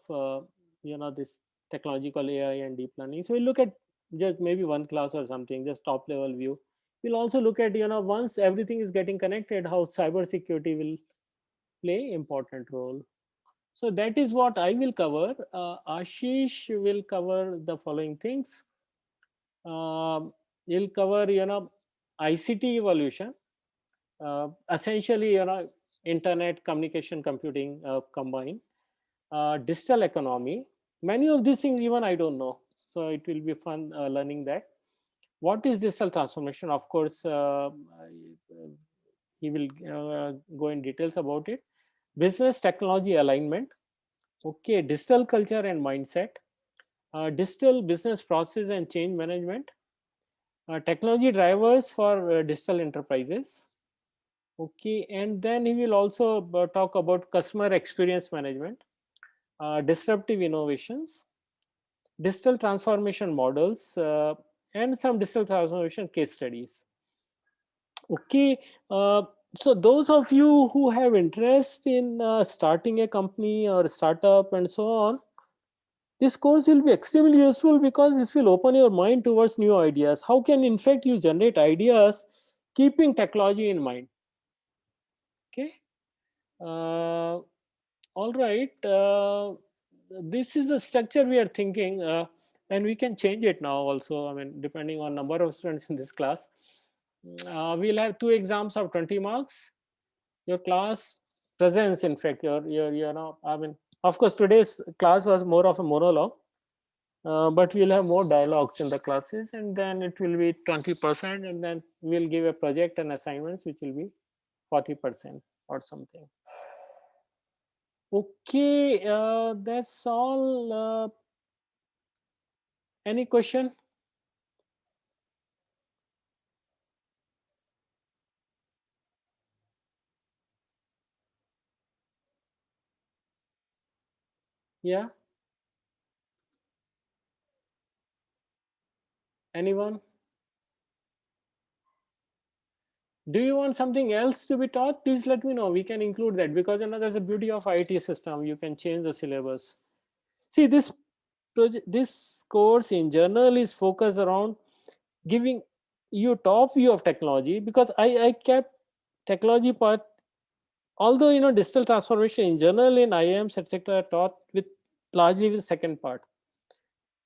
this technological AI and deep learning. So we look at just maybe one class or something, just top level view. We'll also look at once everything is getting connected, how cyber security will play important role. So that is what I will cover. Ashish will cover the following things. He'll cover ICT evolution. Essentially, internet, communication, computing combined, digital economy. Many of these things even I don't know. So it will be fun learning that. What is digital transformation? Of course, he will go in details about it. Business technology alignment. Okay, digital culture and mindset. Digital business process and change management. Technology drivers for digital enterprises. Okay, and then he will also talk about customer experience management, disruptive innovations, digital transformation models, and some digital transformation case studies. Okay, so those of you who have interest in starting a company or startup and so on, this course will be extremely useful because this will open your mind towards new ideas. How can in fact you generate ideas keeping technology in mind? Okay. All right. This is the structure we are thinking, and we can change it now also. I mean, depending on number of students in this class. We'll have 2 exams of 20 marks. Your class presence, in fact, I mean, of course, today's class was more of a monologue, but we'll have more dialogues in the classes, and then it will be 20%, and then we'll give a project and assignments, which will be 40% or something. Okay, that's all. Any question? Yeah. Anyone? Do you want something else to be taught? Please let me know. We can include that because there's a beauty of IT system. You can change the syllabus. See, this project, this course in general is focused around giving you top view of technology, because I kept technology part, although digital transformation in general in IIMs etc. taught with largely with second part.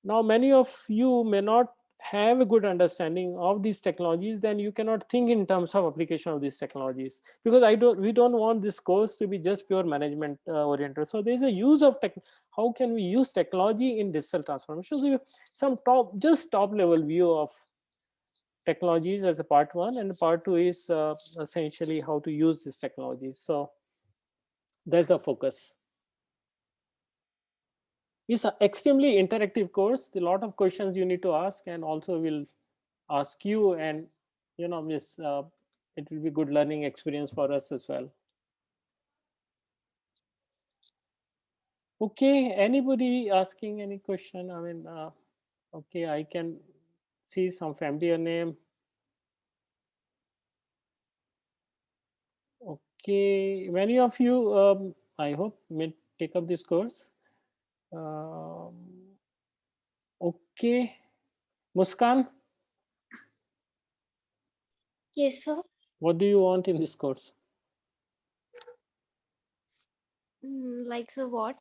Now many of you may not have a good understanding of these technologies, then you cannot think in terms of application of these technologies, because we don't want this course to be just pure management oriented. So there's a use of tech. How can we use technology in digital transformation? So some top level view of technologies as a part one, and part two is essentially how to use these technologies. So there's a focus. It's an extremely interactive course. A lot of questions you need to ask, and also will ask you, and miss it will be good learning experience for us as well. Okay, anybody asking any question? I mean, okay, I can see some familiar name. Okay, many of you, I hope, may take up this course. Okay, Muskan, Yes, sir. what do you want in this course? Like, so what?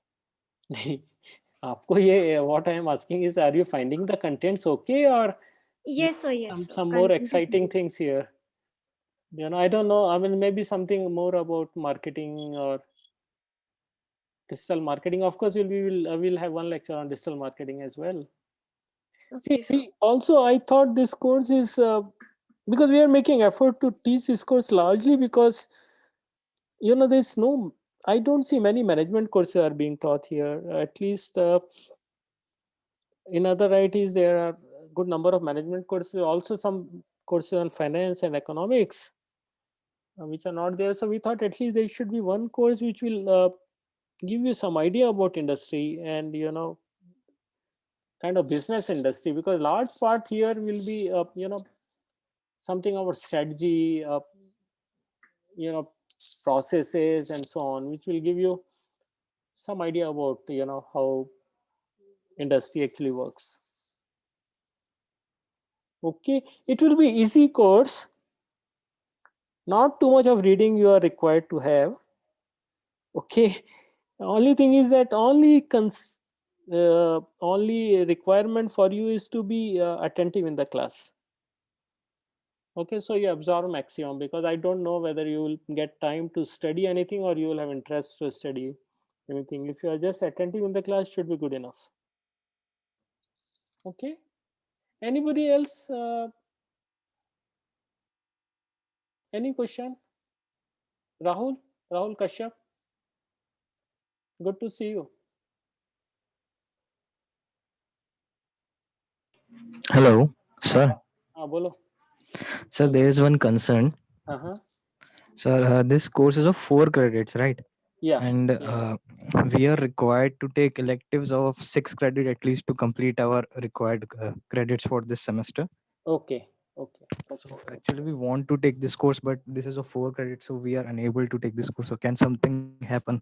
आपको ये what I am asking is, are you finding the contents okay, or Yes, sir. Yes, sir. some more Content is exciting good. things here? I don't know. I mean, maybe something more about marketing or digital marketing. Of course, we'll have one lecture on digital marketing as well. See, Okay, sir. I thought this course is because we are making effort to teach this course largely because there's no, I don't see many management courses are being taught here. At least in other ITs there are a good number of management courses, also some courses on finance and economics, which are not there. So we thought at least there should be one course which will give you some idea about industry and kind of business industry, because large part here will be something about strategy, processes and so on, which will give you some idea about how industry actually works. Okay, it will be easy course, not too much of reading you are required to have. Okay, the only thing is that only requirement for you is to be attentive in the class. Okay, so you absorb maximum, because I don't know whether you will get time to study anything or you will have interest to study anything. If you are just attentive in the class, should be good enough. Okay. Anybody else? Any question? Rahul? Rahul Kashyap? Good to see you. Hello, sir. Bolo. Sir, there is one concern. Uh-huh. Sir, this course is of 4 credits, right? Yeah. And we are required to take electives of 6 credit at least to complete our required credits for this semester. Okay. Okay. So actually, we want to take this course, but this is a 4 credit, so we are unable to take this course. So can something happen,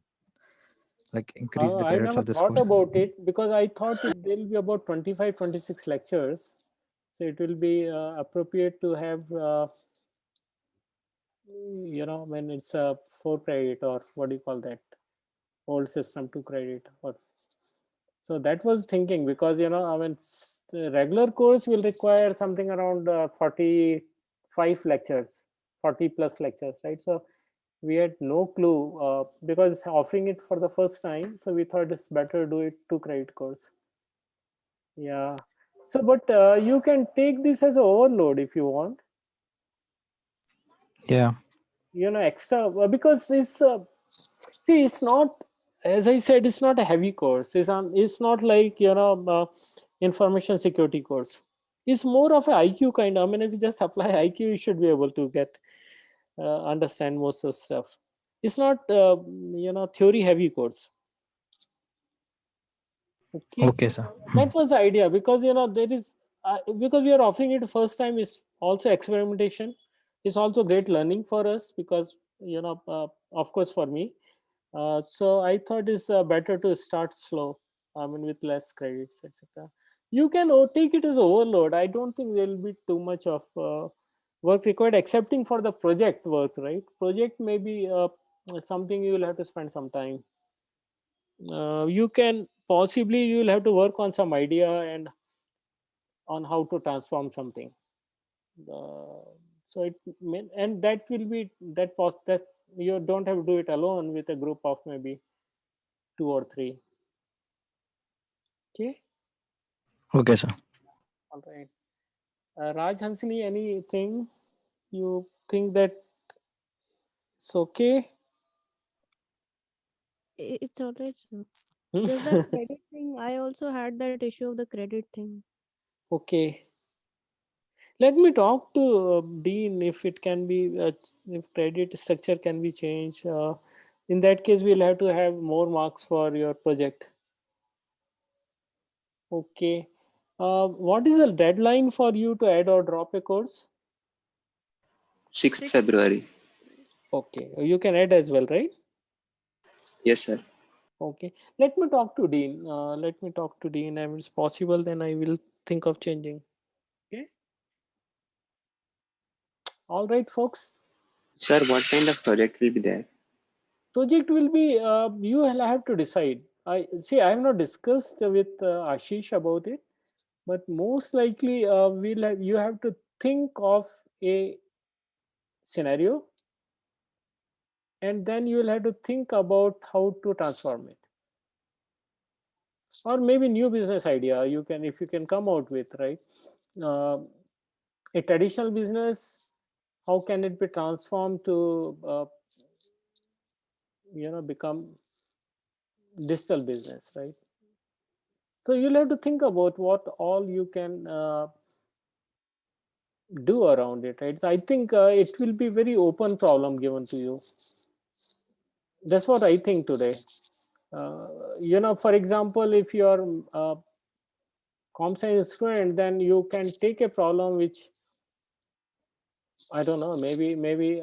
like increase the credits I of never this course? thought about it, because I thought there will be about 25, 26 lectures. So it will be appropriate to have, when it's a 4 credit, or what do you call that? Old system 2 credit. Or so that was thinking, because I mean, the regular course will require something around 45 lectures, 40 plus lectures, right? So we had no clue, because offering it for the first time, so we thought it's better do it 2 credit course. Yeah. So, but you can take this as an overload if you want. Yeah. Extra, because it's see, it's not, as I said, it's not a heavy course. It's not like information security course. It's more of a IQ kind. I mean, if you just apply IQ, you should be able to get understand most of stuff. It's not theory heavy course. Okay. Okay, sir. That was the idea, because there is because we are offering it first time, is also experimentation. It's also great learning for us, because of course for me. So I thought it's better to start slow, I mean, with less credits, etc. You can take it as overload. I don't think there will be too much of work required, excepting for the project work, right? Project may be something you will have to spend some time. You can possibly, you will have to work on some idea and on how to transform something. So it and that will be that you don't have to do it alone, with a group of maybe 2 or 3. Okay. Okay, sir. All right. Raj Hansini, anything you think that it's okay? It's alright, sir. Just that credit thing, I also had that issue of the credit thing. Okay. Let me talk to Dean if it can be, if credit structure can be changed. In that case, we'll have to have more marks for your project. Okay. What is the deadline for you to add or drop a course? 6th February. Okay. You can add as well, right? Yes, sir. Okay. Let me talk to Dean. Let me talk to Dean. If it's possible, then I will think of changing. Okay. All right, folks. Sir, what kind of project will be there? Project will be, you will have to decide. I see, I have not discussed with Ashish about it, but most likely you have to think of a scenario, and then you will have to think about how to transform it, or maybe new business idea you can, if you can come out with, right? uh, a traditional business, how can it be transformed to become digital business, right? So you'll have to think about what all you can do around it, right? So I think it will be very open problem given to you. That's what I think today. For example, if you're comp science student, then you can take a problem which, I don't know, maybe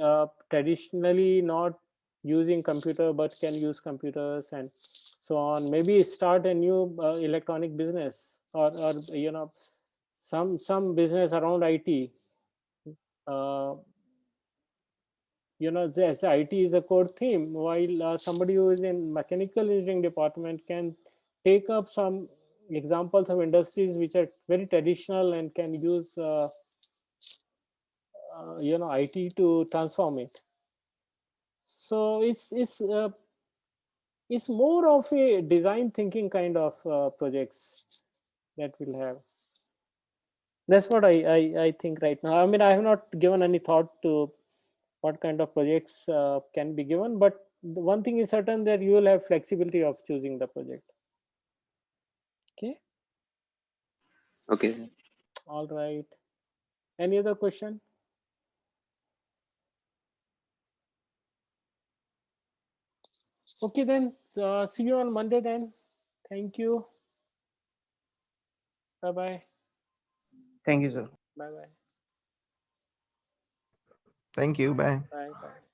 traditionally not using computer but can use computers and so on. Maybe start a new electronic business, or some business around IT. Uh, as IT is a core theme, while somebody who is in mechanical engineering department can take up some examples of industries which are very traditional and can use IT to transform it. So it's more of a design thinking kind of projects that we'll have. That's what I think right now. I mean, I have not given any thought to what kind of projects can be given, but the one thing is certain, that you will have flexibility of choosing the project. Okay. Okay, sir. All right. Any other question? Okay, then see you on Monday then. Thank you. Bye bye. Thank you, sir. Bye bye. Thank you. Bye. Bye bye.